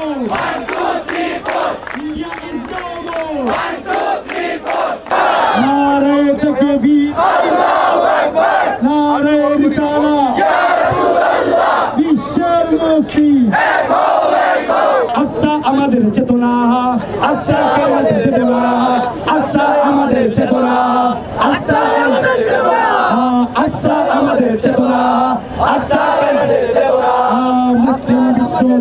1, 2, 3, 4. India is no more. 1, 2, 3, 4. Nare takbir. Allahu Akbar. Nare risala. Ya Rasulullah. Bishar Musti. Ekho, ekho. Aksa amader chetona. Aksa amader chetona. Aksa amader chetona. Aksa amader chetona. Aksa amader chetona. Aksa amader chetona.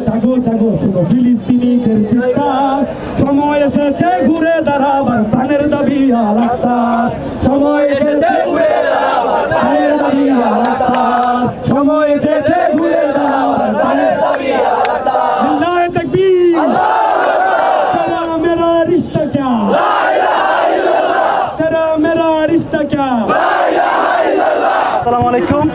জাগো জাগো শুনো ফিলিস্তিনিদের চিৎকার সময় এসেছে ঘুরে দাঁড়াবার প্রাণের দাবি আল আকসা সময় এসেছে ঘুরে দাঁড়াবার প্রাণের দাবি আল আকসা সময় এসেছে ঘুরে দাঁড়াবার প্রাণের দাবি আল আকসা আল্লাহু তাকবীর তেরা মেরা রিশতা ক্যা লা ইলাহা ইল্লাল্লাহ তেরা মেরা রিশতা ক্যা লা ইলাহা ইল্লাল্লাহ। আসসালামু আলাইকুম।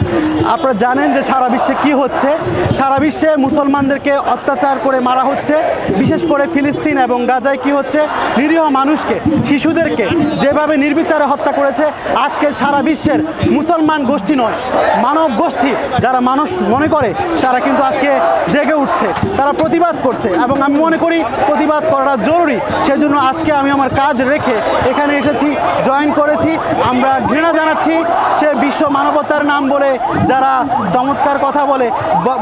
আপনারা জানেন যে সারা বিশ্বে কি হচ্ছে, সারা বিশ্বে মুসলমানদেরকে অত্যাচার করে মারা হচ্ছে, বিশেষ করে ফিলিস্তিন এবং গাজায় কি হচ্ছে, নিরীহ মানুষকে, শিশুদেরকে যেভাবে নির্বিচারে হত্যা করেছে। আজকে সারা বিশ্বের মুসলমান গোষ্ঠী নয়, মানব গোষ্ঠী যারা মানুষ মনে করে তারা কিন্তু আজকে জেগে উঠছে, তারা প্রতিবাদ করছে এবং আমি মনে করি প্রতিবাদ করাটা জরুরি। সেজন্য আজকে আমি আমার কাজ রেখে এখানে এসেছি, জয়েন করেছি। আমরা ঘৃণা জানাচ্ছি সে বিশ্ব মানবতার নাম বলে যারা চমৎকার কথা বলে,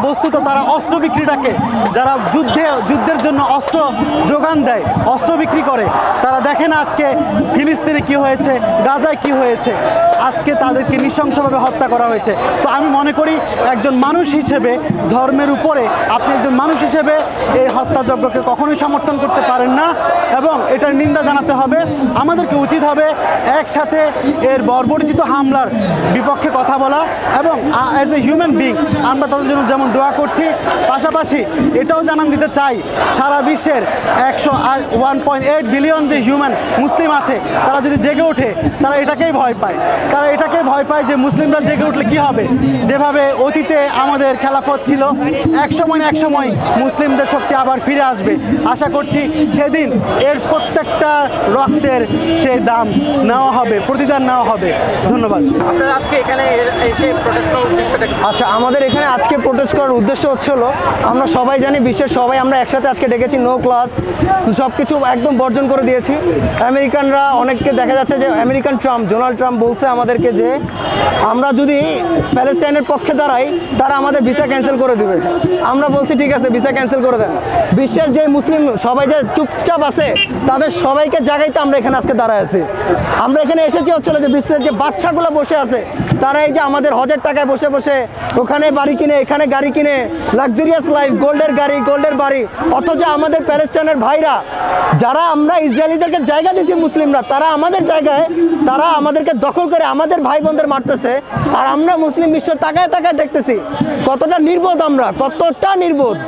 বস্তুত তারা অস্ত্র বিক্রিটাকে, যারা যুদ্ধের জন্য অস্ত্র যোগান দেয়, অস্ত্র বিক্রি করে, তারা দেখেন আজকে ফিলিস্তিনে কি হয়েছে, গাজায় কি হয়েছে, আজকে তাদেরকে নৃশংসভাবে হত্যা করা হয়েছে। তো আমি মনে করি একজন মানুষ হিসেবে, ধর্মের উপরে আপনি একজন মানুষ হিসেবে এই হত্যাযজ্ঞকে কখনোই সমর্থন করতে পারেন না এবং এটার নিন্দা জানাতে হবে। আমাদেরকে উচিত হবে একসাথে এর বর্বরচিত হামলার বিপক্ষে কথা বলা এবং অ্যাজ এ হিউম্যান বিং আমরা তাদের জন্য যেমন দোয়া করছি, পাশাপাশি এটাও জানান দিতে চাই সারা বিশ্বের 1.8 বিলিয়ন যে হিউম্যান মুসলিম আছে, তারা যদি জেগে ওঠে তারা এটাকেই ভয় পায়, তারা এটাকেই ভয় পায় যে মুসলিমরা জেগে উঠলে কি হবে। যেভাবে অতীতে আমাদের খেলাফত ছিল, এক সময় মুসলিমদের শক্তি আবার ফিরে আসবে। আশা করছি সেদিন এর প্রত্যেকটা রক্তের সেই দাম নেওয়া হবে, প্রতিদান নেওয়া হবে। ধন্যবাদ। আপনারা আজকে এখানে এসে প্রোটেস্ট করার উদ্দেশ্যটা কি? আচ্ছা, আমাদের এখানে আজকে প্রোটেস্ট করার উদ্দেশ্য হচ্ছে হলো, আমরা সবাই জানি বিশ্বের সবাই আমরা একসাথে আজকে ডেকেছি, নো ক্লাস, সব কিছু একদম বর্জন করে দিয়েছি। আমেরিকানরা অনেককে দেখা যাচ্ছে যে আমেরিকান ডোনাল্ড ট্রাম্প বলছে আমাদেরকে যে আমরা যদি প্যালেস্টাইনের পক্ষে দাঁড়াই তারা আমাদের ভিসা ক্যান্সেল করে দেবে। আমরা বলছি ঠিক আছে, ভিসা ক্যান্সেল করে দেন। বিশ্বের যে মুসলিম সবাই যে চুপচাপ আছে তাদের সবাইকে জাগাইতে আমরা এখানে আজকে দাঁড়ায় আছি। আমরা এখানে এসেছি হচ্ছিল যে বিশ্বের যে বাচ্চাগুলো বসে আছে তারা এই যে আমাদের হজের টাকায় বসে বসে ওখানে বাড়ি কিনে, এখানে গাড়ি কিনে, লাক্সারিয়াস লাইফ, গোল্ডের গাড়ি, গোল্ডের বাড়ি, অথচ আমাদের প্যালেস্টাইনের ভাইরা যারা আমরা ইসরায়েলিদেরকে জায়গা দিয়েছি মুসলিমরা, তারা আমাদের জায়গায় তারা আমাদেরকে দখল করে আমাদের ভাই বোনদের মারতেছে, আর আমরা মুসলিম বিশ্ব তাকায় তাকায় দেখতেছি। কতটা নির্বোধ আমরা, কতটা নির্বোধ।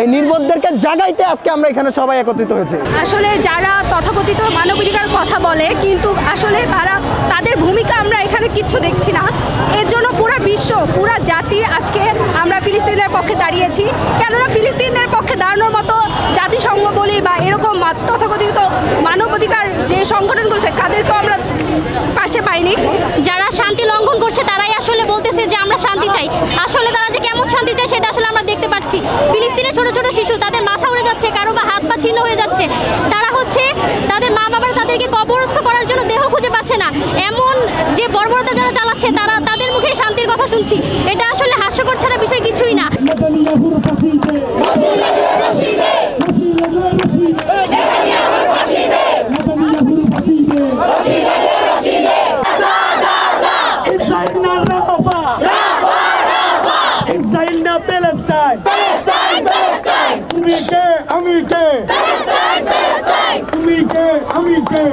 এই নির্বোধদেরকে জাগাইতে আজকে আমরা এখানে সবাই একত্রিত হয়েছে। আসলে যারা তথাকথিত মানবাধিকার কথা বলে কিন্তু আসলে তাদের ভূমিকা আমরা এখানে কিচ্ছু দেখছি না। এর জন্য পুরো বিশ্ব, পুরো জাতি আজকে আমরা ফিলিস্তিনের পক্ষে দাঁড়িয়েছি। কেননা ফিলিস্তিনের পক্ষে দাঁড়ানোর মতো জাতিসংঘ বলি বা এরকম তথাকথিত মানবাধিকার যে সংগঠনগুলো তাদেরকেও আমরা পাশে পাইনি। যারা শান্তি লঙ্ঘন করছে তারাই আসলে বলতেছে যে আমরা শান্তি চাই। আসলে তারা যে কেমন শান্তি চায় সেটা আসলে আমরা দেখতে পাচ্ছি। ফিলিস্তিনে ছোট ছোট শিশু, তাদের মাথা উড়ে যাচ্ছে, কারো বা হাত পা ছিন্ন হয়ে যাচ্ছে। তারা হচ্ছে তাদের মা বাবারা তাদেরকে কবরস্থ করার জন্য দেহ খুঁজে পাচ্ছে না। এমন যে বর্বরতা যারা চালাচ্ছে তাদের মুখে শান্তির কথা শুনছি। এটা আসলে হাস্যকর ছাড়া বিষয় কিছুই না। আমি কে